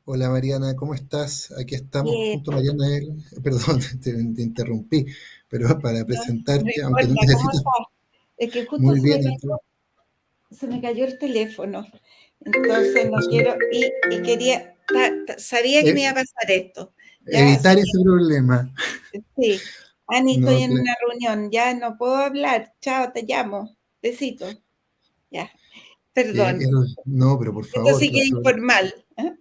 Hola Mariana, ¿cómo estás? Aquí estamos Bien, junto a Mariana, perdón, te interrumpí, pero para no, no presentarte, aunque no importa, ¿cómo necesitas, estás? Es que justo muy bien, ¿y tú? se me cayó el teléfono, entonces no quiero, y quería, sabía que me iba a Eh, pasar esto, ya, así evitar ese problema. que sí. Ani, estoy No, en una reunión, ya no puedo hablar, chao, te llamo, besito, ya, perdón, no, pero por esto favor, sí que es claro. informal, ¿eh?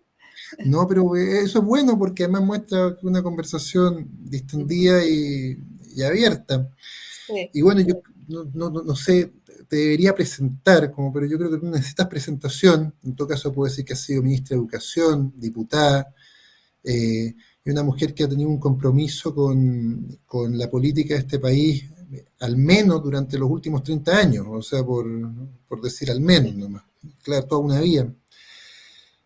No, pero eso es bueno porque además muestra una conversación distendida y abierta. Sí, Y bueno, yo no sé, te debería presentar, como, pero yo creo que tú necesitas presentación. En todo caso, puedo decir que has sido ministra de Educación, diputada, y una mujer que ha tenido un compromiso con la política de este país, al menos durante los últimos 30 años, o sea, por decir al menos nomás. Claro, toda una vida.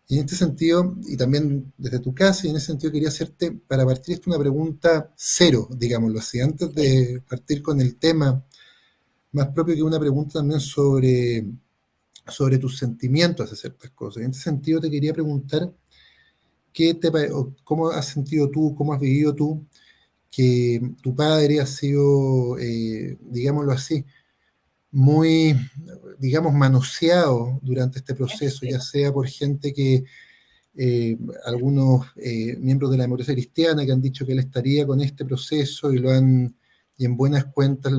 Y en este sentido, y también desde tu casa, y en ese sentido quería hacerte, para partir esto, una pregunta cero, digámoslo así, antes sí. de partir con el tema, más propio que una pregunta también sobre tus sentimientos hacia ciertas cosas. En este sentido te quería preguntar o cómo has sentido tú, cómo has vivido tú que tu padre ha sido, digámoslo así, muy, digamos, manoseado durante este proceso, Sí. ya sea por gente que, algunos miembros de la democracia cristiana que han dicho que él estaría con este proceso y en buenas cuentas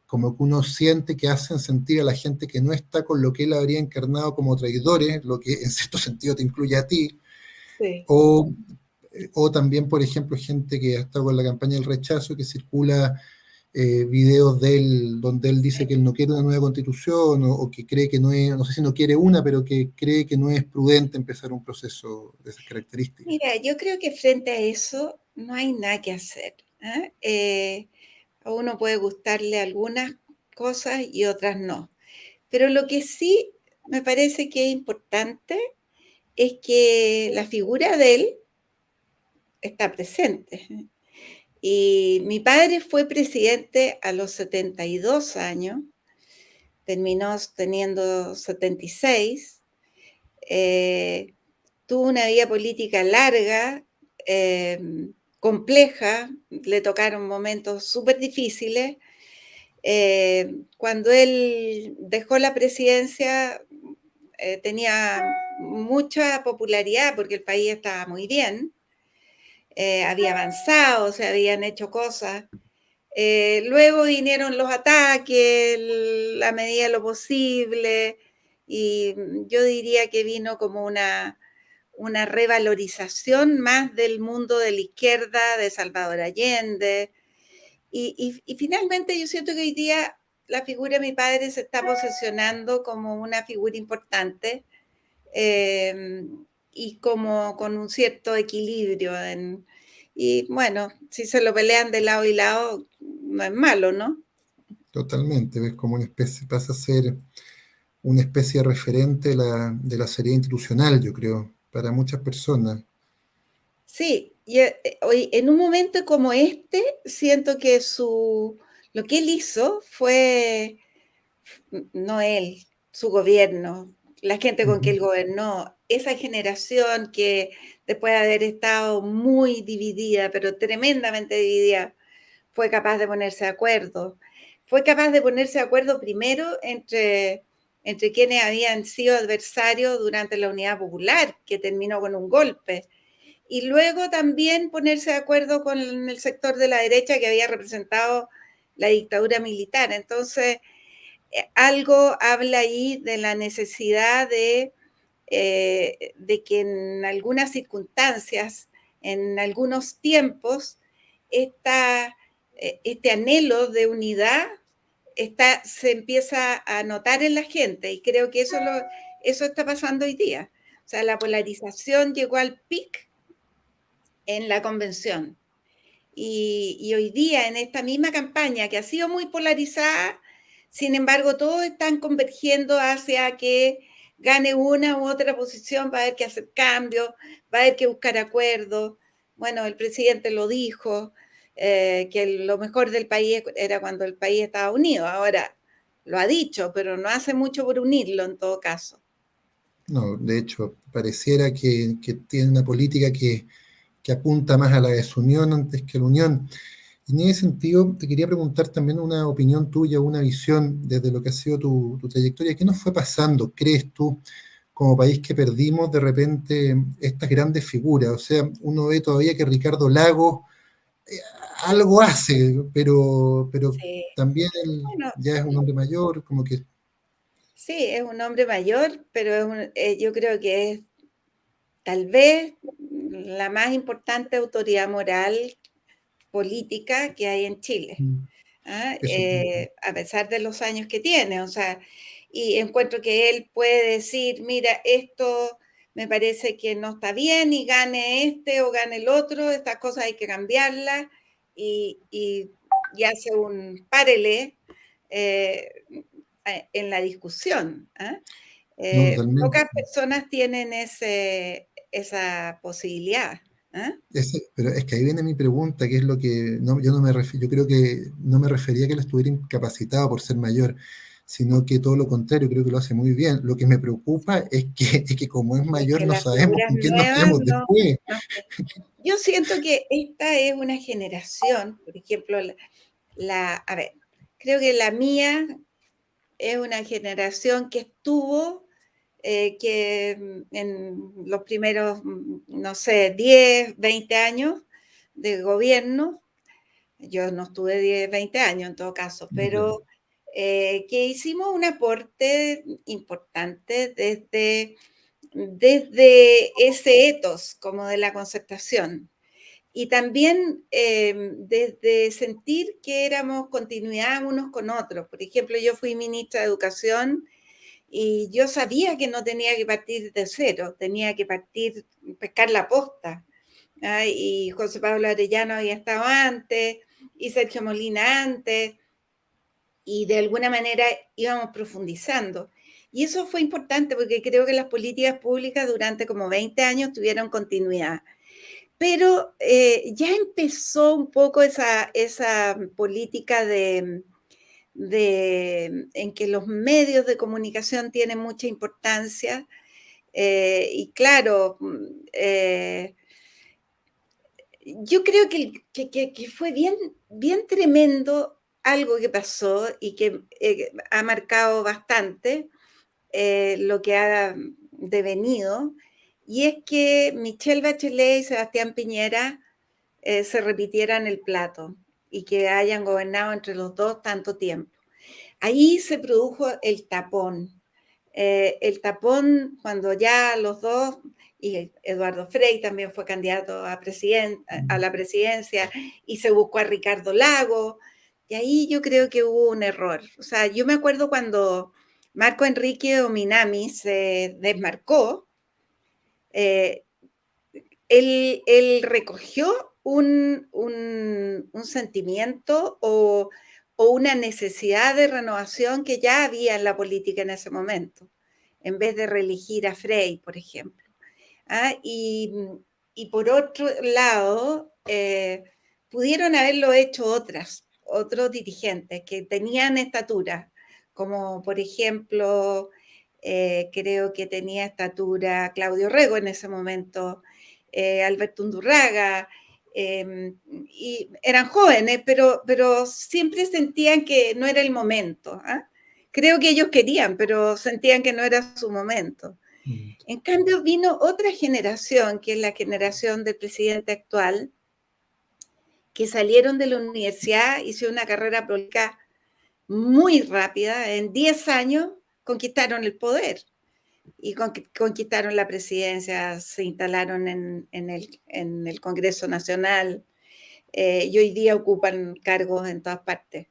como que uno siente que hacen sentir a la gente que no está con lo que él habría encarnado como traidores, lo que en cierto sentido te incluye a ti, Sí. o o también, por ejemplo, gente que ha estado con la campaña del rechazo, que circula videos de él donde él dice que él no quiere una nueva constitución o que cree que no es, no sé si no quiere una, pero que cree que no es prudente empezar un proceso de esas características. Mira, yo creo que frente a eso no hay nada que hacer, ¿eh? A uno puede gustarle algunas cosas y otras no. Pero lo que sí me parece que es importante es que la figura de él está presente. Y mi padre fue presidente a los 72 años, terminó teniendo 76, eh, tuvo una vida política larga, eh, compleja, le tocaron momentos súper difíciles. Cuando él dejó la presidencia, tenía mucha popularidad porque el país estaba muy bien, había avanzado, se habían hecho cosas. Luego vinieron los ataques, la medida de lo posible, y yo diría que vino como una revalorización más del mundo de la izquierda, de Salvador Allende. Y finalmente yo siento que hoy día la figura de mi padre se está posicionando como una figura importante, eh, y como con un cierto equilibrio. Y bueno, si se lo pelean de lado y lado, no es malo, ¿no? Totalmente, ves como una especie, pasa a ser una especie de referente de la seriedad institucional, yo creo, para muchas personas. Sí, y hoy, en un momento como este, siento que lo que él hizo fue, no él, su gobierno, la gente con que Ujú. él gobernó, esa generación que después de haber estado muy dividida, pero tremendamente dividida, fue capaz de ponerse de acuerdo. Fue capaz de ponerse de acuerdo primero entre quienes habían sido adversarios durante la Unidad Popular, que terminó con un golpe, y luego también ponerse de acuerdo con el sector de la derecha que había representado la dictadura militar. Entonces, algo habla ahí de la necesidad de que en algunas circunstancias, en algunos tiempos, esta, este anhelo de unidad se empieza a notar en la gente y creo que eso está pasando hoy día. O sea, la polarización llegó al pic en la convención. Y hoy día, en esta misma campaña que ha sido muy polarizada, sin embargo, todos están convergiendo hacia que gane una u otra posición, va a haber que hacer cambios, va a haber que buscar acuerdos. Bueno, el presidente lo dijo, que lo mejor del país era cuando el país estaba unido. Ahora, lo ha dicho, pero no hace mucho por unirlo en todo caso. No, de hecho, pareciera que tiene una política que apunta más a la desunión antes que a la unión. Y en ese sentido, te quería preguntar también una opinión tuya, una visión desde lo que ha sido tu trayectoria. ¿Qué nos fue pasando, crees tú, como país que perdimos de repente estas grandes figuras? O sea, uno ve todavía que Ricardo Lagos eh, algo hace, pero Sí. también él Bueno, ya es un hombre mayor, como que... sí, es un hombre mayor, pero yo creo que es tal vez la más importante autoridad moral política que hay en Chile. mm, ¿Ah? Eso, A pesar de los años que tiene, o sea, y encuentro que él puede decir, mira, esto me parece que no está bien y gane este o gane el otro, estas cosas hay que cambiarlas y, y, y hace un párele eh, en la discusión. ¿Ah? no, totalmente. Pocas personas tienen esa posibilidad. ¿Ah? Pero es que ahí viene mi pregunta, que es lo que no, yo no me refiero, yo creo que no me refería a que él estuviera incapacitado por ser mayor, sino que todo lo contrario, creo que lo hace muy bien. Lo que me preocupa es que como es Es mayor que no las sabemos figuras con quién nos nuevas quedamos no, después. no sé. Yo siento que esta es una generación, por ejemplo, a ver, creo que la mía es una generación que estuvo, que en los primeros, no sé, 10, 20 años de gobierno, yo no estuve 10, 20 años en todo caso, No, claro. pero que hicimos un aporte importante desde ese etos como de la concertación. Y también desde sentir que éramos continuidad unos con otros. Por ejemplo, yo fui ministra de Educación y yo sabía que no tenía que partir de cero, tenía que partir, pescar la posta. ¿Ah? Y José Pablo Arellano había estado antes, y Sergio Molina antes, y de alguna manera íbamos profundizando. Y eso fue importante porque creo que las políticas públicas durante como 20 años tuvieron continuidad. Pero ya empezó un poco esa política en que los medios de comunicación tienen mucha importancia. Y claro, yo creo que fue bien, bien tremendo algo que pasó y que ha marcado bastante lo que ha devenido, y es que Michelle Bachelet y Sebastián Piñera se repitieran el plato y que hayan gobernado entre los dos tanto tiempo. Ahí se produjo el tapón cuando ya los dos, y Eduardo Frei también fue candidato a la presidencia y se buscó a Ricardo Lago, y ahí yo creo que hubo un error. O sea, yo me acuerdo cuando Marco Enrique Ominami se desmarcó, eh, él recogió un sentimiento o una necesidad de renovación que ya había en la política en ese momento, en vez de reelegir a Frei, por ejemplo. ¿Ah? Y por otro lado, pudieron haberlo hecho otros dirigentes que tenían estatura, como por ejemplo, creo que tenía estatura Claudio Rego en ese momento, Alberto Undurraga, y eran jóvenes, pero siempre sentían que no era el momento. ¿Ah? Creo que ellos querían, pero sentían que no era su momento. Mm. En cambio, vino otra generación, que es la generación del presidente actual, que salieron de la universidad, hicieron una carrera política muy rápida, en 10 años conquistaron el poder y conquistaron la presidencia, se instalaron en el Congreso Nacional, y hoy día ocupan cargos en todas partes.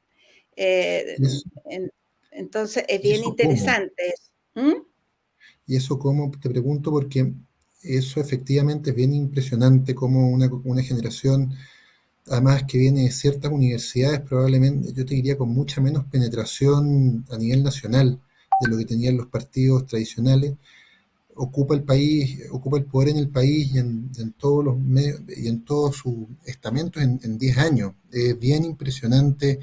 Eh, ¿Y eso, en, entonces, es y bien eso cómo? interesante. ¿Mm? ¿Y eso cómo? Te pregunto porque eso efectivamente es bien impresionante como una generación, además que viene de ciertas universidades, probablemente yo te diría con mucha menos penetración a nivel nacional de lo que tenían los partidos tradicionales, ocupa el país, ocupa el poder en el país y en todos los medios y en todos sus estamentos en 10 años. Es bien impresionante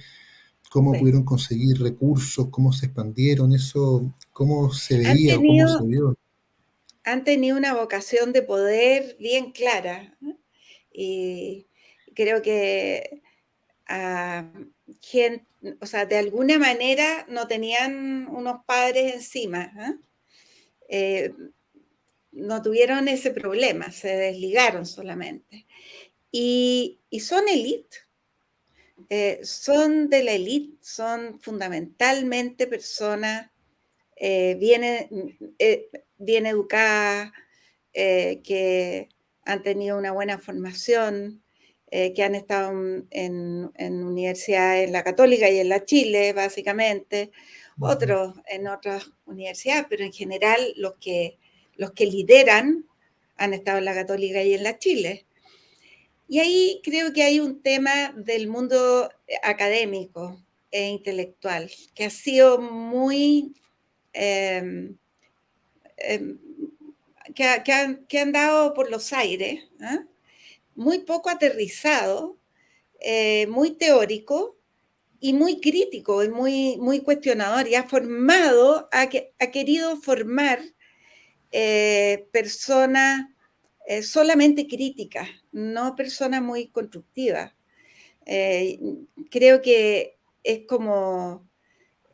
cómo Sí. pudieron conseguir recursos, cómo se expandieron, eso, cómo se Han veía o cómo se tenido vio. han tenido una vocación de poder bien clara, ¿eh? Y creo que o sea, de alguna manera no tenían unos padres encima, ¿eh? No tuvieron ese problema, se desligaron solamente. Y son élite, son de la élite, son fundamentalmente personas bien, bien educadas, que han tenido una buena formación, que han estado en universidades, en la Católica y en la Chile, básicamente, otros en otras universidades, pero en general los que lideran han estado en la Católica y en la Chile. Y ahí creo que hay un tema del mundo académico e intelectual que ha sido muy eh, eh, que han dado por los aires, ¿eh? Muy poco aterrizado, muy teórico y muy crítico y muy cuestionador, y ha formado, ha querido formar personas solamente críticas, no personas muy constructivas. Eh, Creo que es como,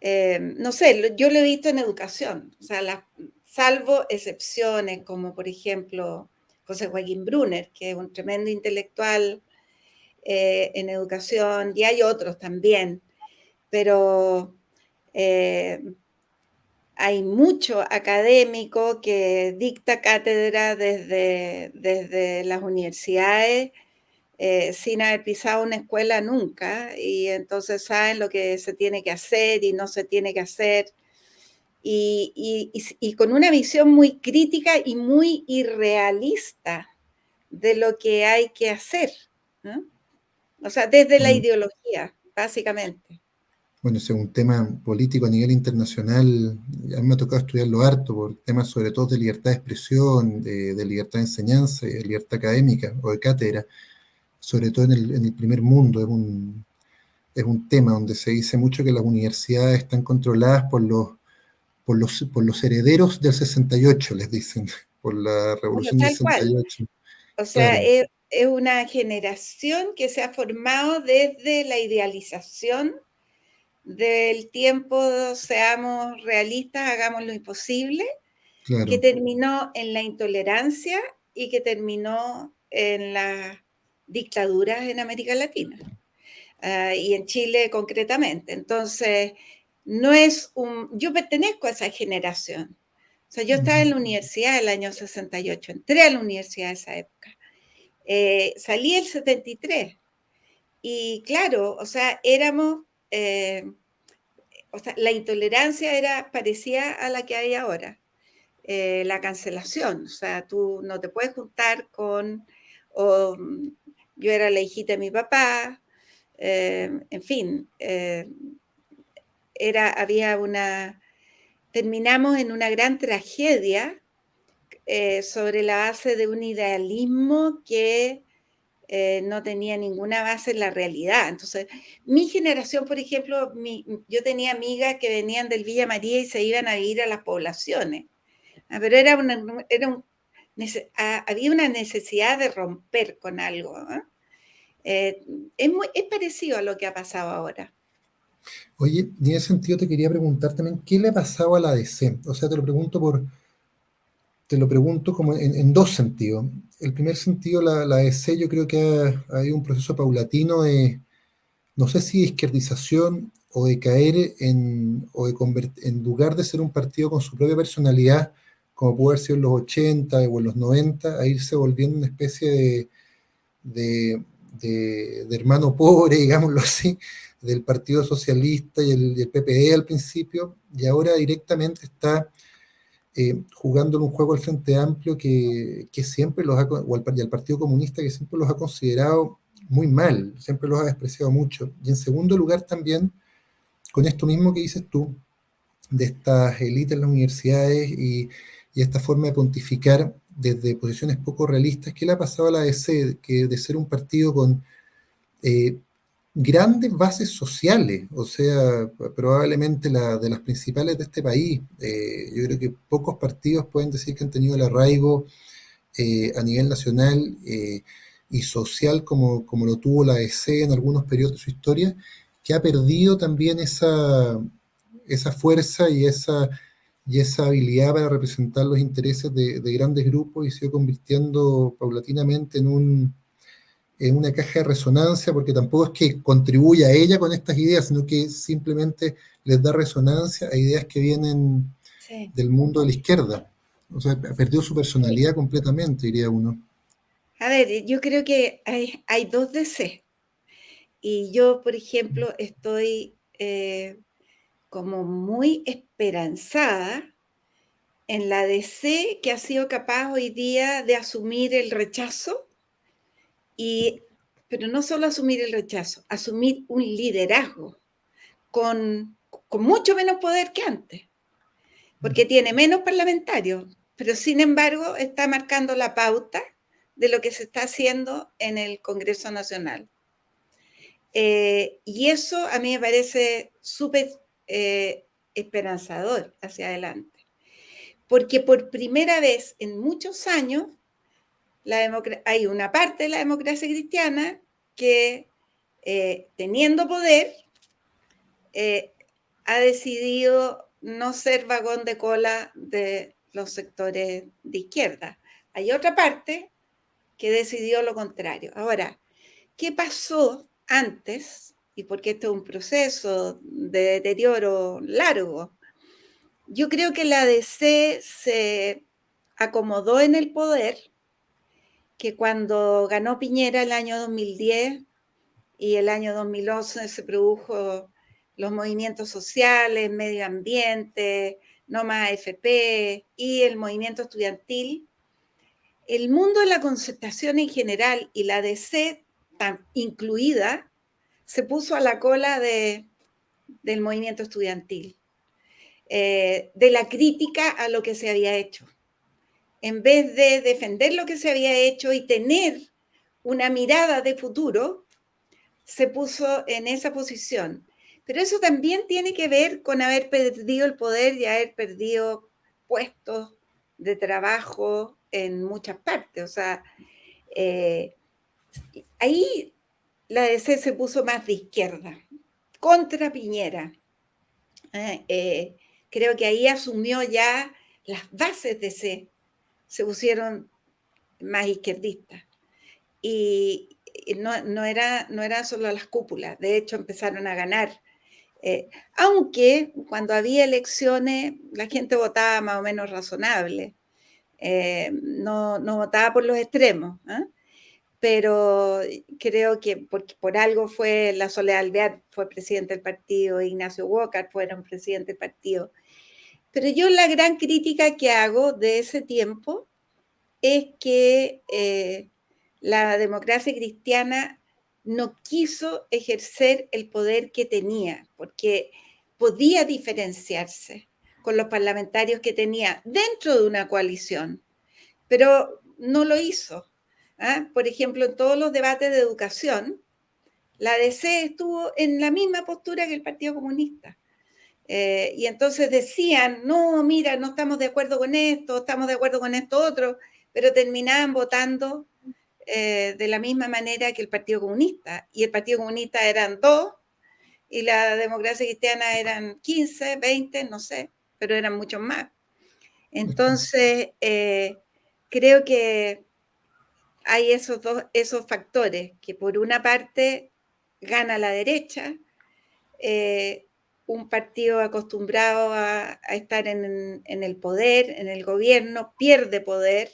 no sé, yo lo he visto en educación, o sea, salvo excepciones como por ejemplo José Joaquín Brunner, que es un tremendo intelectual en educación, y hay otros también, pero eh, hay mucho académico que dicta cátedra desde las universidades sin haber pisado una escuela nunca, y entonces saben lo que se tiene que hacer y no se tiene que hacer, y con una visión muy crítica y muy irrealista de lo que hay que hacer, ¿no? O sea, desde la Bueno, ideología, básicamente. bueno, ese es un tema político a nivel internacional. A mí me ha tocado estudiarlo harto por temas sobre todo de libertad de expresión, de libertad de enseñanza, y de libertad académica o de cátedra, sobre todo en el primer mundo. Es un tema donde se dice mucho que las universidades están controladas por los herederos del 68, les dicen, por la Bueno, revolución del tal cual. 68. O sea, Claro, es una generación que se ha formado desde la idealización del tiempo, seamos realistas, hagamos lo imposible, que claro, terminó en la intolerancia y que terminó en las dictaduras en América Latina, y en Chile concretamente. Entonces, no es un... Yo pertenezco a esa generación. O sea, yo estaba en la universidad el año 68, entré a la universidad en esa época. Salí el 73 y claro, o sea, éramos... o sea, la intolerancia era parecida a la que hay ahora. La cancelación, o sea, tú no te puedes juntar con, o, yo era la hijita de mi papá, en fin, había terminamos en una gran tragedia sobre la base de un idealismo que no tenía ninguna base en la realidad. Entonces, mi generación, por ejemplo, yo tenía amigas que venían del Villa María y se iban a ir a las poblaciones. Pero había una necesidad de romper con algo, ¿eh? Es parecido a lo que ha pasado ahora. oye, y en ese sentido te quería preguntar también, ¿qué le ha pasado a la DC? O sea, te lo pregunto como en dos sentidos. El primer sentido, la DC, yo creo que ha habido un proceso paulatino de, no sé si de izquierdización o de caer en lugar de ser un partido con su propia personalidad, como pudo haber sido en los 80 o en los 90, a irse volviendo una especie de, de hermano pobre, digámoslo así, del Partido Socialista y el PPD al principio, y ahora directamente está jugando en un juego al Frente Amplio que siempre y al Partido Comunista, que siempre los ha considerado muy mal, siempre los ha despreciado mucho. Y en segundo lugar también, con esto mismo que dices tú, de estas élites en las universidades y esta forma de pontificar desde posiciones poco realistas, ¿qué le ha pasado a la DC? Que de ser un partido con eh, grandes bases sociales, o sea, probablemente de las principales de este país. Yo creo que pocos partidos pueden decir que han tenido el arraigo a nivel nacional y social como lo tuvo la EC en algunos periodos de su historia, que ha perdido también esa fuerza y esa habilidad para representar los intereses de grandes grupos y se ha ido convirtiendo paulatinamente en una caja de resonancia, porque tampoco es que contribuya a ella con estas ideas, sino que simplemente les da resonancia a ideas que vienen Sí. del mundo de la izquierda. O sea, perdió su personalidad completamente, diría uno. A ver, yo creo que hay dos DC. Y yo, por ejemplo, estoy como muy esperanzada en la DC que ha sido capaz hoy día de asumir el rechazo, y, pero no solo asumir el rechazo, asumir un liderazgo con mucho menos poder que antes, porque tiene menos parlamentarios, pero sin embargo está marcando la pauta de lo que se está haciendo en el Congreso Nacional. Y eso a mí me parece súper esperanzador hacia adelante, porque por primera vez en muchos años hay una parte de la democracia cristiana que, teniendo poder, ha decidido no ser vagón de cola de los sectores de izquierda. Hay otra parte que decidió lo contrario. Ahora, ¿qué pasó antes? Y porque esto es un proceso de deterioro largo. Yo creo que la DC se acomodó en el poder, que cuando ganó Piñera el año 2010 y el año 2011 se produjo los movimientos sociales, medio ambiente, no más AFP y el movimiento estudiantil, el mundo de la concertación en general y la DC incluida se puso a la cola del movimiento estudiantil, de la crítica a lo que se había hecho. En vez de defender lo que se había hecho y tener una mirada de futuro, se puso en esa posición. Pero eso también tiene que ver con haber perdido el poder y haber perdido puestos de trabajo en muchas partes. O sea, ahí la DC se puso más de izquierda, contra Piñera. Creo que ahí asumió ya las bases de se pusieron más izquierdistas. Y no era solo las cúpulas, de hecho empezaron a ganar. Aunque cuando había elecciones la gente votaba más o menos razonable, no votaba por los extremos, ¿eh? Pero creo que por algo fue la Soledad Alvear, fue presidente del partido, Ignacio Walker fueron presidente del partido. Pero yo la gran crítica que hago de ese tiempo es que la democracia cristiana no quiso ejercer el poder que tenía, porque podía diferenciarse con los parlamentarios que tenía dentro de una coalición, pero no lo hizo. ¿Ah? Por ejemplo, en todos los debates de educación, la DC estuvo en la misma postura que el Partido Comunista. Y entonces decían, no, mira, no estamos de acuerdo con esto, estamos de acuerdo con esto otro, pero terminaban votando de la misma manera que el Partido Comunista. Y el Partido Comunista eran 2 y la democracia cristiana eran 15, 20, no sé, pero eran muchos más. Entonces, creo que hay esos factores, que por una parte gana la derecha, un partido acostumbrado a estar en el poder, en el gobierno, pierde poder,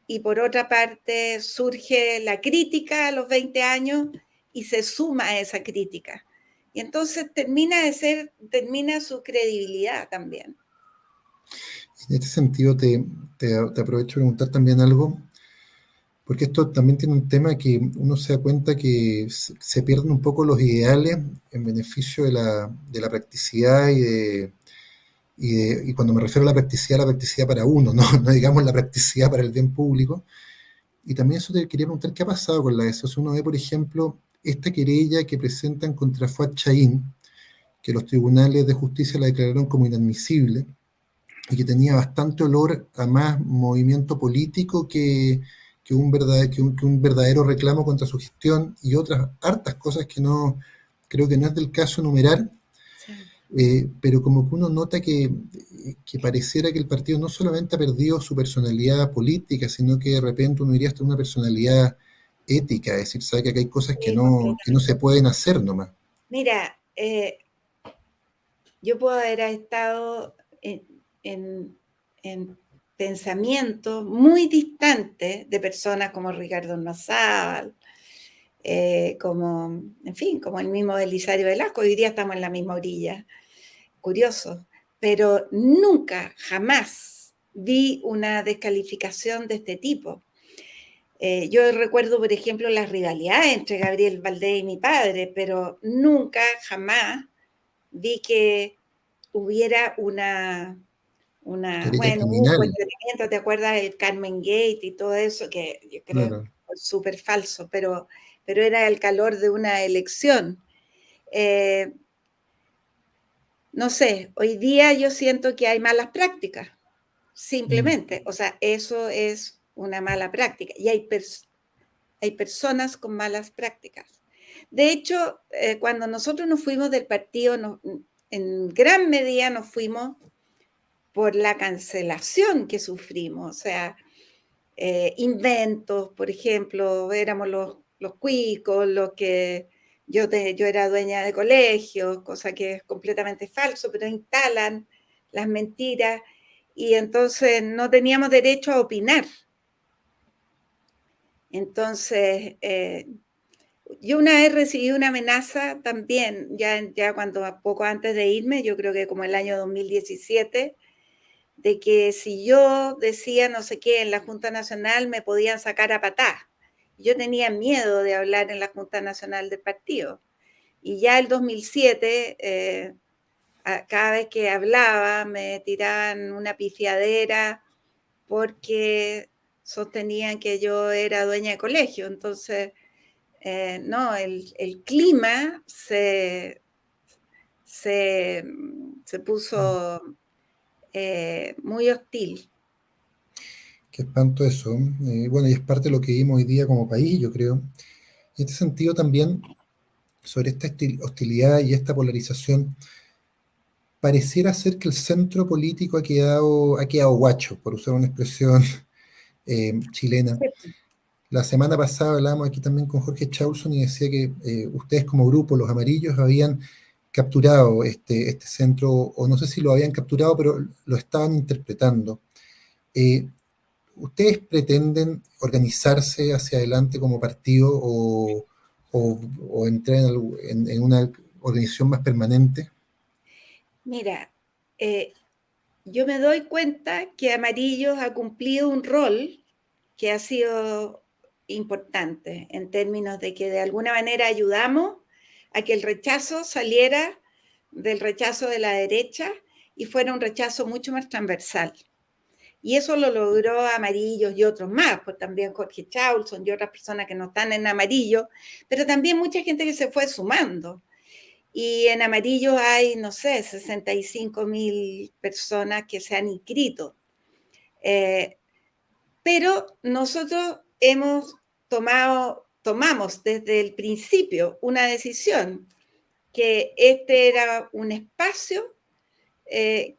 y por otra parte surge la crítica a los 20 años y se suma a esa crítica. Y entonces termina su credibilidad también. En este sentido, te aprovecho de preguntar también algo, porque esto también tiene un tema que uno se da cuenta que se pierden un poco los ideales en beneficio de la practicidad y cuando me refiero a la practicidad para uno, no, no digamos la practicidad para el bien público. Y también eso te quería preguntar, ¿qué ha pasado con la ESO? Uno ve, por ejemplo, esta querella que presentan contra Fuad Chaín, que los tribunales de justicia la declararon como inadmisible y que tenía bastante olor a más movimiento político que un verdadero reclamo contra su gestión y otras hartas cosas que no creo que no es del caso enumerar, Sí. pero como que uno nota que pareciera que el partido no solamente ha perdido su personalidad política, sino que de repente uno iría hasta una personalidad ética, es decir, sabe que acá hay cosas Sí, que no se completamente. pueden hacer nomás. Mira, yo puedo haber estado en, en pensamientos muy distantes de personas como Ricardo Ormazábal, como, en fin, como el mismo Belisario Velasco. Hoy día estamos en la misma orilla, curioso, pero nunca, jamás vi una descalificación de este tipo. Yo recuerdo, por ejemplo, las rivalidades entre Gabriel Valdés y mi padre, pero nunca, jamás vi que hubiera Querella bueno, hubo un criminal, cuestionamiento, ¿te acuerdas del Carmen Gate y todo eso? Que yo creo claro. que fue súper falso, pero era el calor de una elección. Eh, no sé, hoy día yo siento que hay malas prácticas, Mm. simplemente. O sea, eso es una mala práctica. Y hay personas con malas prácticas. De hecho, cuando nosotros nos fuimos del partido, en gran medida nos fuimos por la cancelación que sufrimos, o sea, inventos, por ejemplo, éramos los cuicos, los que yo era dueña de colegios, cosa que es completamente falso, pero instalan las mentiras y entonces no teníamos derecho a opinar. Entonces, yo una vez recibí una amenaza también, ya cuando poco antes de irme, yo creo que como el año 2017, de que si yo decía no sé qué en la Junta Nacional me podían sacar a patá. Yo tenía miedo de hablar en la Junta Nacional del partido. Y ya el 2007, cada vez que hablaba me tiraban una pifiadera porque sostenían que yo era dueña de colegio. Entonces, no, el clima se, se puso muy hostil. Qué espanto eso. Bueno, y es parte de lo que vimos hoy día como país, yo creo. En este sentido también, sobre esta hostilidad y esta polarización, pareciera ser que el centro político ha quedado guacho, por usar una expresión chilena. Sí. La semana pasada hablábamos aquí también con Jorge Chaulson y decía que ustedes como grupo, los amarillos, habían capturado este centro, o no sé si lo habían capturado, pero lo estaban interpretando. Eh, ¿Ustedes pretenden organizarse hacia adelante como partido o entrar en una organización más permanente? Mira, yo me doy cuenta que Amarillos ha cumplido un rol que ha sido importante en términos de que de alguna manera ayudamos a que el rechazo saliera del rechazo de la derecha y fuera un rechazo mucho más transversal. Y eso lo logró Amarillos y otros más, pues también Jorge Chaulson y otras personas que no están en Amarillo, pero también mucha gente que se fue sumando. Y en Amarillo hay, no sé, 65.000 personas que se han inscrito. Eh, pero nosotros tomamos desde el principio una decisión, que este era un espacio eh,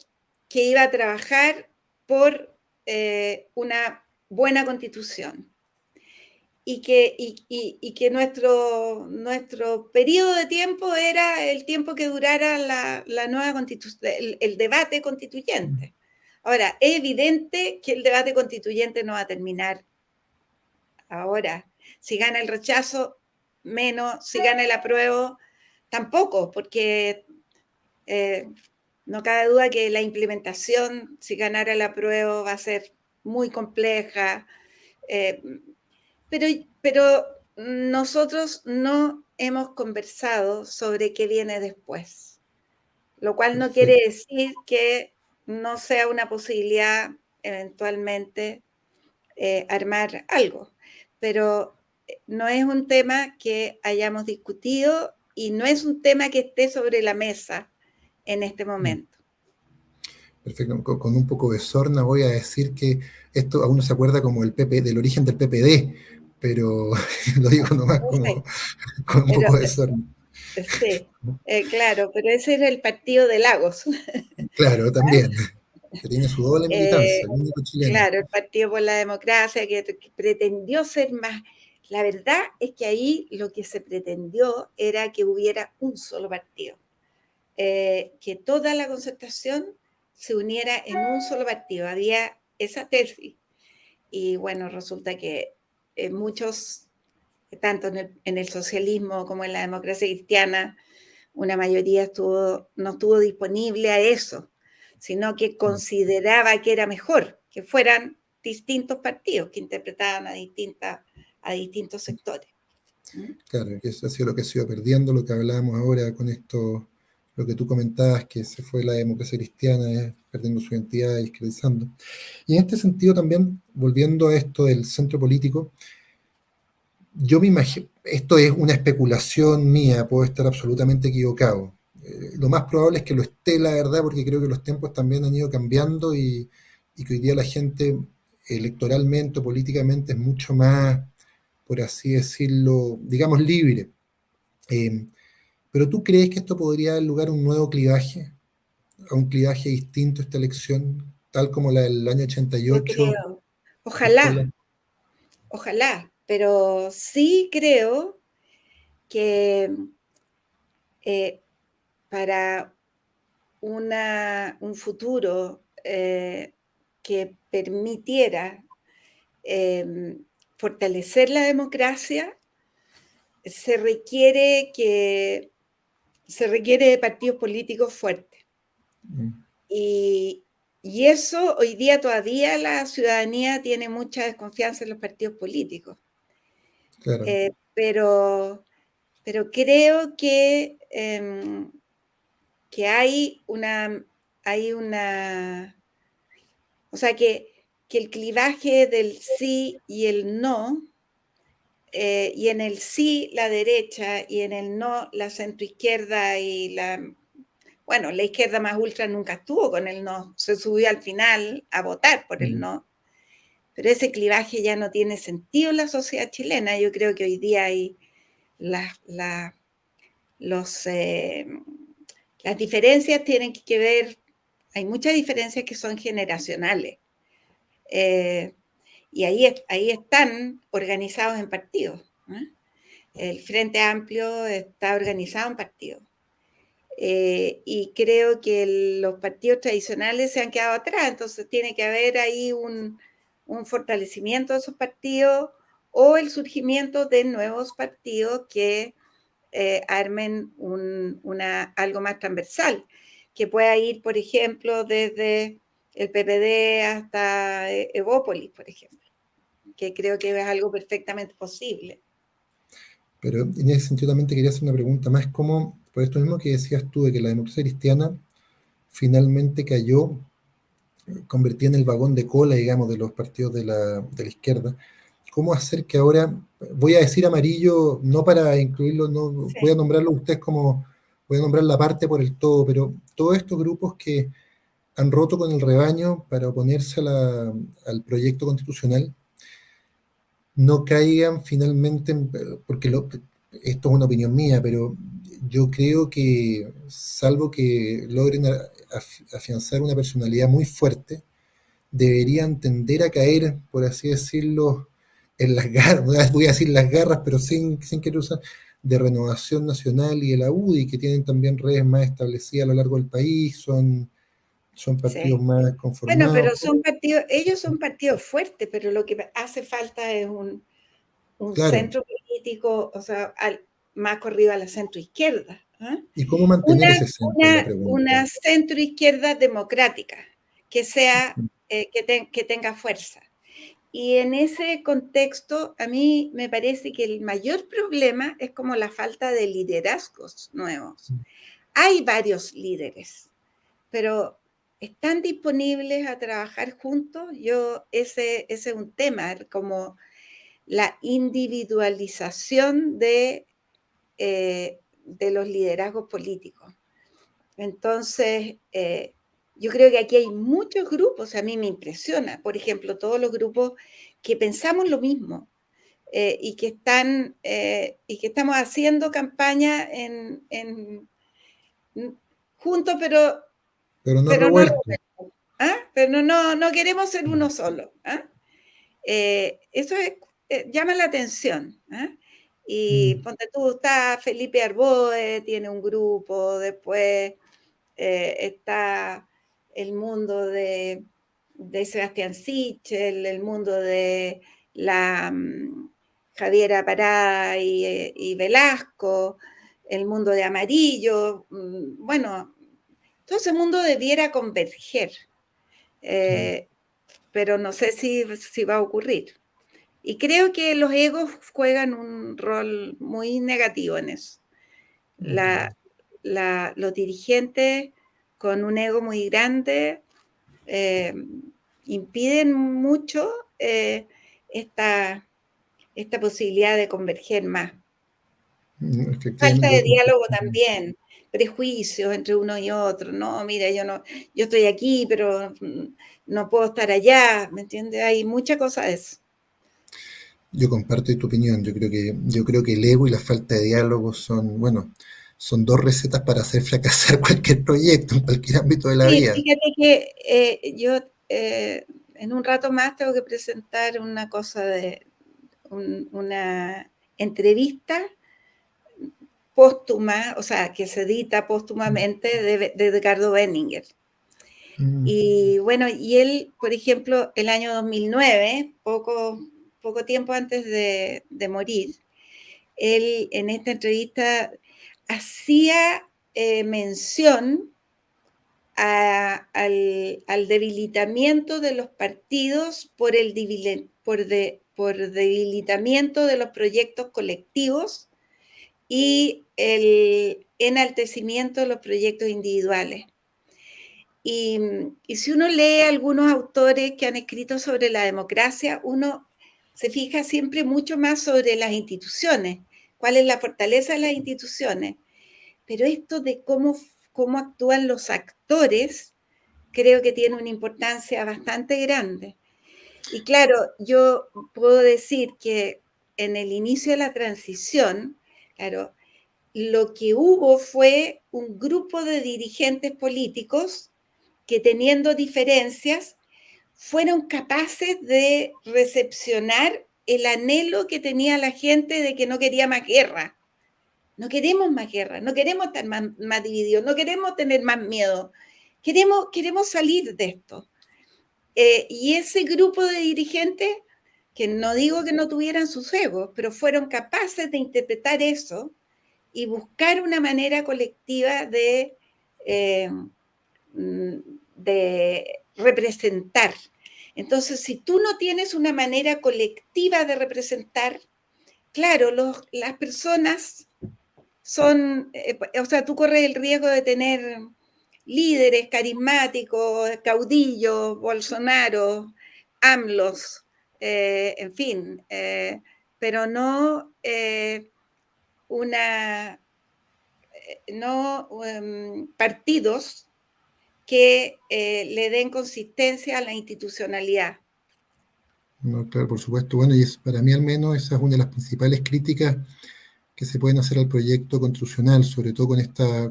que iba a trabajar por una buena constitución y que nuestro periodo de tiempo era el tiempo que durara la nueva constitución, el debate constituyente. Ahora, es evidente que el debate constituyente no va a terminar ahora. Si gana el rechazo, menos, si gana el apruebo, tampoco, porque eh, no cabe duda que la implementación, si ganara el apruebo, va a ser muy compleja. Eh, pero, pero nosotros no hemos conversado sobre qué viene después, lo cual no quiere Perfecto. decir que no sea una posibilidad eventualmente armar algo. Pero no es un tema que hayamos discutido y no es un tema que esté sobre la mesa en este momento. Perfecto. Con un poco de sorna voy a decir que esto aún no se acuerda como el PP, del origen del PPD, pero lo digo nomás como con un Pero, poco de sorna. sí, claro, pero ese era el partido de Lagos. Claro, también, que tiene su doble militancia, el único chileno. Claro, el Partido por la Democracia, que pretendió ser más. La verdad es que ahí lo que se pretendió era que hubiera un solo partido, que toda la concertación se uniera en un solo partido. Había esa tesis. Y bueno, resulta que muchos, tanto en el socialismo como en la democracia cristiana, una mayoría no estuvo disponible a eso, sino que consideraba que era mejor que fueran distintos partidos que interpretaban a distintos sectores. ¿Mm? Claro, que eso ha sido lo que se ha ido perdiendo, lo que hablábamos ahora con esto, lo que tú comentabas, que se fue la democracia cristiana, perdiendo su identidad y esclavizando. Y en este sentido también, volviendo a esto del centro político, yo me imagino, esto es una especulación mía, puedo estar absolutamente equivocado. Lo más probable es que lo esté, la verdad, porque creo que los tiempos también han ido cambiando y que hoy día la gente electoralmente o políticamente es mucho más, por así decirlo, digamos, libre. Eh, pero ¿tú crees que esto podría dar lugar a un nuevo clivaje, a un clivaje distinto a esta elección, tal como la del año Yo 88? creo, ojalá, ojalá, pero sí creo que para un futuro que permitiera fortalecer la democracia, se requiere de partidos políticos fuertes. Mm, Y, y eso hoy día todavía la ciudadanía tiene mucha desconfianza en los partidos políticos. claro. Pero creo que hay una, o sea, que el clivaje del sí y el no, y en el sí la derecha y en el no la centroizquierda bueno, la izquierda más ultra nunca estuvo con el no, se subió al final a votar por el Mm, no, pero ese clivaje ya no tiene sentido en la sociedad chilena. Yo creo que hoy día hay las, las, los, las diferencias tienen que ver, hay muchas diferencias que son generacionales. Eh, y ahí están organizados en partidos. ¿Eh? El Frente Amplio está organizado en partidos. Y creo que los partidos tradicionales se han quedado atrás, entonces tiene que haber ahí un fortalecimiento de esos partidos o el surgimiento de nuevos partidos que armen algo más transversal, que pueda ir, por ejemplo, desde el PPD hasta Evópolis, por ejemplo, que creo que es algo perfectamente posible. Pero en ese sentido también te quería hacer una pregunta más, como, por esto mismo que decías tú, de que la democracia cristiana finalmente cayó, convertida en el vagón de cola, digamos, de los partidos de la izquierda, ¿cómo hacer que ahora, voy a decir amarillo, no para incluirlo, no, voy a Sí, nombrarlo a ustedes como, voy a nombrar la parte por el todo, pero todos estos grupos que han roto con el rebaño para oponerse al proyecto constitucional, no caigan finalmente, porque esto es una opinión mía, pero yo creo que salvo que logren afianzar una personalidad muy fuerte, deberían tender a caer, por así decirlo, en las garras, voy a decir las garras, pero sin querer usar, de Renovación Nacional y de la UDI, que tienen también redes más establecidas a lo largo del país, son partidos sí. más Bueno, conformados. pero ellos son partidos fuertes, pero lo que hace falta es un Claro, centro político, o sea, más corrido a la centroizquierda. ¿Eh? ¿y cómo mantener ese centro? Es la pregunta. Una centroizquierda democrática, que sea, que tenga fuerza. Y en ese contexto, a mí me parece que el mayor problema es como la falta de liderazgos nuevos. Hay varios líderes, pero ¿están disponibles a trabajar juntos? Ese es un tema, como la individualización de los liderazgos políticos. Entonces, yo creo que aquí hay muchos grupos, a mí me impresiona, por ejemplo, todos los grupos que pensamos lo mismo y que estamos haciendo campaña juntos, pero no pero no lo revuelto. vemos, ¿ah? Pero no queremos ser uno solo. ¿Ah? Eso llama la atención. ¿Ah? Y Mm, ponte tú, está Felipe Arboe, tiene un grupo, después está el mundo de Sebastián Sichel, el mundo de la Javiera Pará y Velasco, el mundo de Amarillo. Bueno, todo ese mundo debiera converger, sí. eh, pero no sé si va a ocurrir. Y creo que los egos juegan un rol muy negativo en eso. Mm. Los dirigentes con un ego muy grande eh, impiden mucho esta, esta posibilidad de converger más. Falta Efectivamente. de diálogo también, prejuicios entre uno y otro. No, mira, yo estoy aquí, pero no puedo estar allá, ¿me entiendes? Hay mucha cosa de eso. Yo comparto tu opinión. Yo creo que el ego y la falta de diálogo son, bueno, son dos recetas para hacer fracasar cualquier proyecto en cualquier ámbito de la Sí, vida. fíjate que yo en un rato más tengo que presentar una cosa una entrevista póstuma, o sea, que se edita póstumamente de Ricardo Benninger. Mm, Y bueno, y él, por ejemplo, el año 2009, poco tiempo antes de morir, él en esta entrevista hacía mención al debilitamiento de los partidos por debilitamiento de los proyectos colectivos y el enaltecimiento de los proyectos individuales. Y si uno lee algunos autores que han escrito sobre la democracia, uno se fija siempre mucho más sobre las instituciones, cuál es la fortaleza de las instituciones. Pero esto de cómo actúan los actores, creo que tiene una importancia bastante grande. Y claro, yo puedo decir que en el inicio de la transición, claro, lo que hubo fue un grupo de dirigentes políticos que teniendo diferencias fueron capaces de recepcionar el anhelo que tenía la gente de que no quería más guerra. No queremos más guerra, no queremos estar más divididos, no queremos tener más miedo. Queremos salir de esto. Y ese grupo de dirigentes, que no digo que no tuvieran sus egos, pero fueron capaces de interpretar eso y buscar una manera colectiva eh, de representar. Entonces, si tú no tienes una manera colectiva de representar, claro, las personas o sea, tú corres el riesgo de tener líderes carismáticos, caudillos, Bolsonaro, AMLOS, en fin, pero no una, no partidos que le den consistencia a la institucionalidad. no, claro, por supuesto. Bueno, y para mí al menos esa es una de las principales críticas que se pueden hacer al proyecto constitucional, sobre todo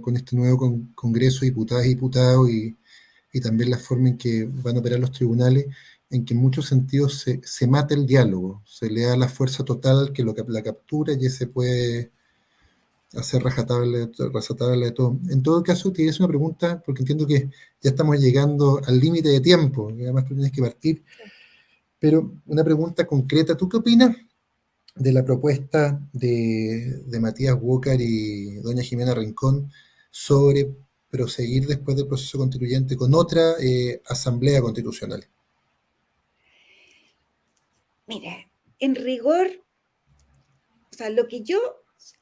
con este nuevo Congreso de Diputadas y Diputados y también la forma en que van a operar los tribunales, en que en muchos sentidos se mata el diálogo, se le da la fuerza total que la captura y se puede hacer rajatable de todo. En todo caso, te hice una pregunta, porque entiendo que ya estamos llegando al límite de tiempo, y además tú tienes que partir, pero una pregunta concreta, ¿tú qué opinas de la propuesta de Matías Walker y doña Jimena Rincón sobre proseguir después del proceso constituyente con otra asamblea constitucional? Mira, en rigor, o sea, lo que yo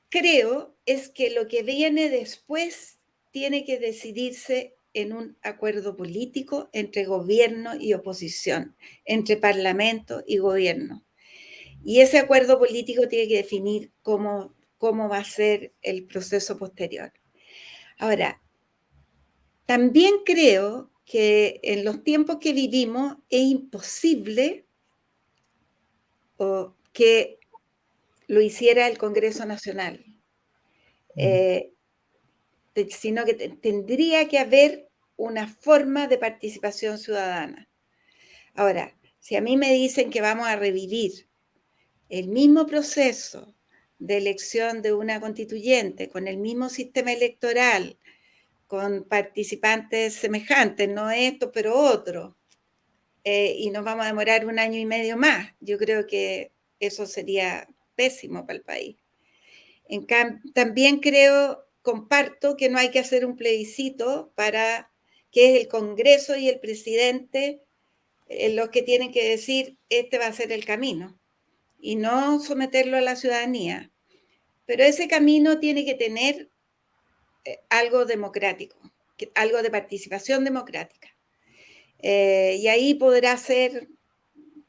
creo es que lo que viene después tiene que decidirse en un acuerdo político entre gobierno y oposición, entre parlamento y gobierno. Y ese acuerdo político tiene que definir cómo va a ser el proceso posterior. Ahora, también creo que en los tiempos que vivimos es imposible que lo hiciera el Congreso Nacional, sino que tendría que haber una forma de participación ciudadana. Ahora, si a mí me dicen que vamos a revivir el mismo proceso de elección de una constituyente con el mismo sistema electoral, con participantes semejantes, no esto, pero otro, y nos vamos a demorar 1 año y medio más, yo creo que eso sería pésimo para el país. También comparto que no hay que hacer un plebiscito para que es el Congreso y el presidente los que tienen que decir este va a ser el camino y no someterlo a la ciudadanía. Pero ese camino tiene que tener algo democrático, algo de participación democrática. Y ahí podrá ser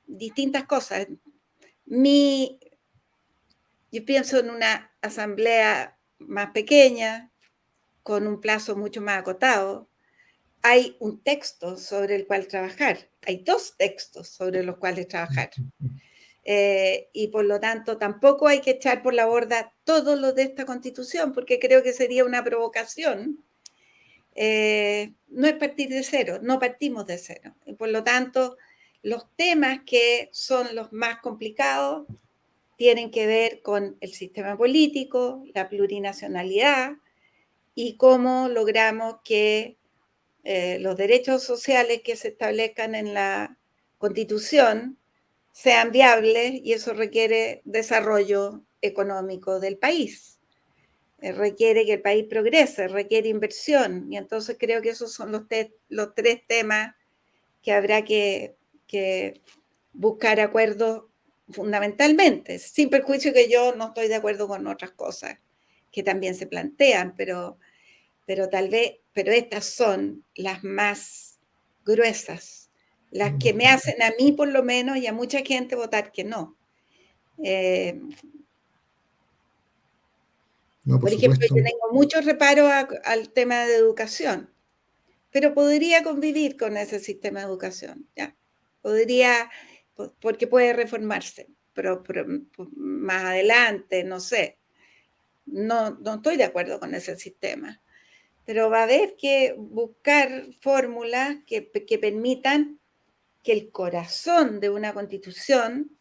distintas cosas. Yo pienso en una asamblea más pequeña, con un plazo mucho más acotado. Hay un texto sobre el cual trabajar. Hay 2 textos sobre los cuales trabajar. Y por lo tanto tampoco hay que echar por la borda todo lo de esta Constitución, porque creo que sería una provocación. No es partir de cero, no partimos de cero. Y por lo tanto, los temas que son los más complicados tienen que ver con el sistema político, la plurinacionalidad y cómo logramos que los derechos sociales que se establezcan en la Constitución sean viables, y eso requiere desarrollo económico del país. Requiere que el país progrese, requiere inversión, y entonces creo que esos son los 3 temas que habrá que buscar acuerdos fundamentalmente, sin perjuicio que yo no estoy de acuerdo con otras cosas que también se plantean, pero estas son las más gruesas, las que me hacen a mí por lo menos y a mucha gente votar que no. Por ejemplo, yo tengo mucho reparo al tema de educación, pero podría convivir con ese sistema de educación, ¿ya? Podría, porque puede reformarse, pero más adelante, no sé. No estoy de acuerdo con ese sistema, pero va a haber que buscar fórmulas que permitan que el corazón de una constitución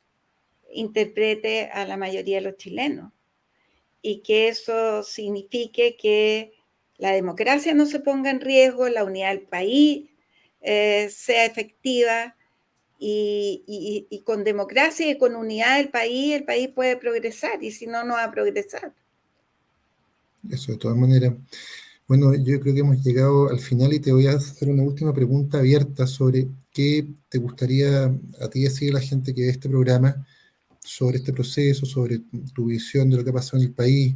interprete a la mayoría de los chilenos y que eso signifique que la democracia no se ponga en riesgo, la unidad del país sea efectiva y con democracia y con unidad del país, el país puede progresar, y si no, no va a progresar. Eso, de todas maneras. Bueno, yo creo que hemos llegado al final y te voy a hacer una última pregunta abierta sobre qué te gustaría a ti decir a la gente que ve este programa sobre este proceso, sobre tu visión de lo que ha pasado en el país,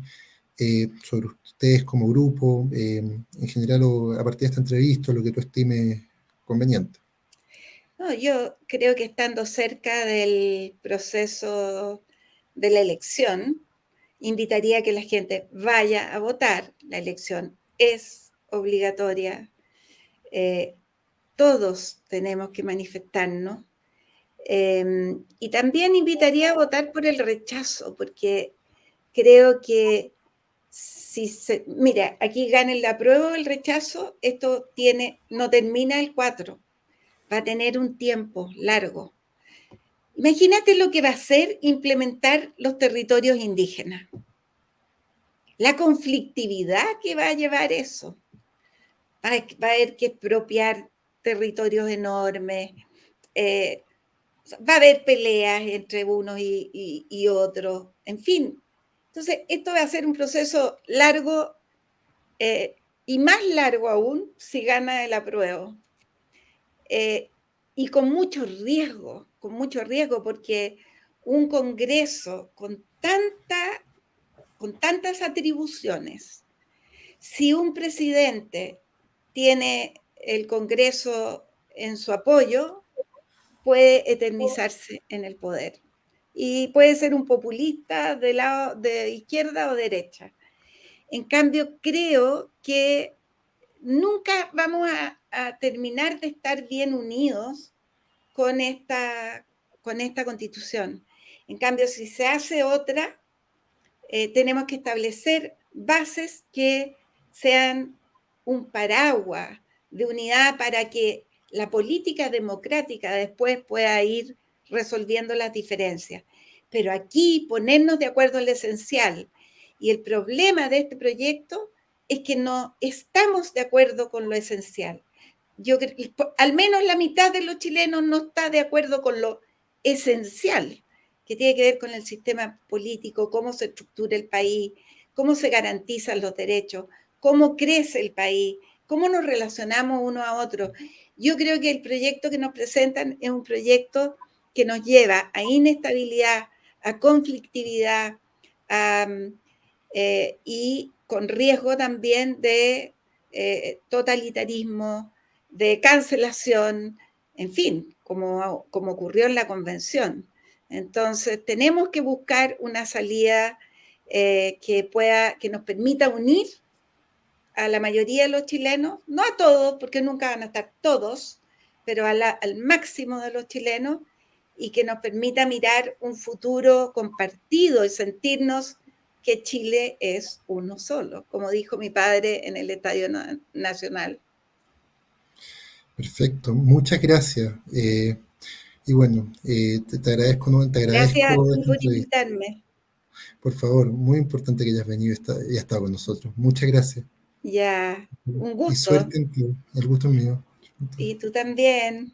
sobre ustedes como grupo, en general o a partir de esta entrevista, lo que tú estimes conveniente. No, yo creo que estando cerca del proceso de la elección, invitaría a que la gente vaya a votar. La elección es obligatoria. Todos tenemos que manifestarnos. Y también invitaría a votar por el rechazo, porque creo que mira, aquí gana el apruebo o el rechazo, esto no termina el 4, va a tener un tiempo largo. Imagínate lo que va a ser implementar los territorios indígenas. La conflictividad que va a llevar eso. Va a haber que expropiar territorios enormes. Va a haber peleas entre unos y otros. En fin. Entonces, esto va a ser un proceso largo y más largo aún si gana el apruebo. Y con mucho riesgo, porque un Congreso con tantas atribuciones, si un presidente tiene el Congreso en su apoyo, puede eternizarse en el poder. y puede ser un populista de lado de izquierda o derecha. En cambio, creo que nunca vamos a terminar de estar bien unidos con esta constitución. En cambio, si se hace otra, tenemos que establecer bases que sean un paraguas de unidad para que la política democrática después pueda ir resolviendo las diferencias. Pero aquí ponernos de acuerdo en lo esencial. Y el problema de este proyecto es que no estamos de acuerdo con lo esencial. Yo creo que al menos la mitad de los chilenos no está de acuerdo con lo esencial, que tiene que ver con el sistema político, cómo se estructura el país, cómo se garantizan los derechos, cómo crece el país, cómo nos relacionamos uno a otro. Yo creo que el proyecto que nos presentan es un proyecto que nos lleva a inestabilidad, a conflictividad, y con riesgo también de totalitarismo, de cancelación, en fin, como ocurrió en la convención. Entonces, tenemos que buscar una salida que nos permita unir a la mayoría de los chilenos, no a todos, porque nunca van a estar todos, pero al máximo de los chilenos, y que nos permita mirar un futuro compartido y sentirnos que Chile es uno solo, como dijo mi padre en el Estadio Nacional. Perfecto, muchas gracias. Y bueno, te agradezco, ¿no? Te Gracias a agradezco ti esta por entrevista. invitarme. Por favor, muy importante que hayas venido y estado con nosotros. Muchas gracias. Ya, un Y gusto. suerte en ti. El gusto es mío. Y tú también.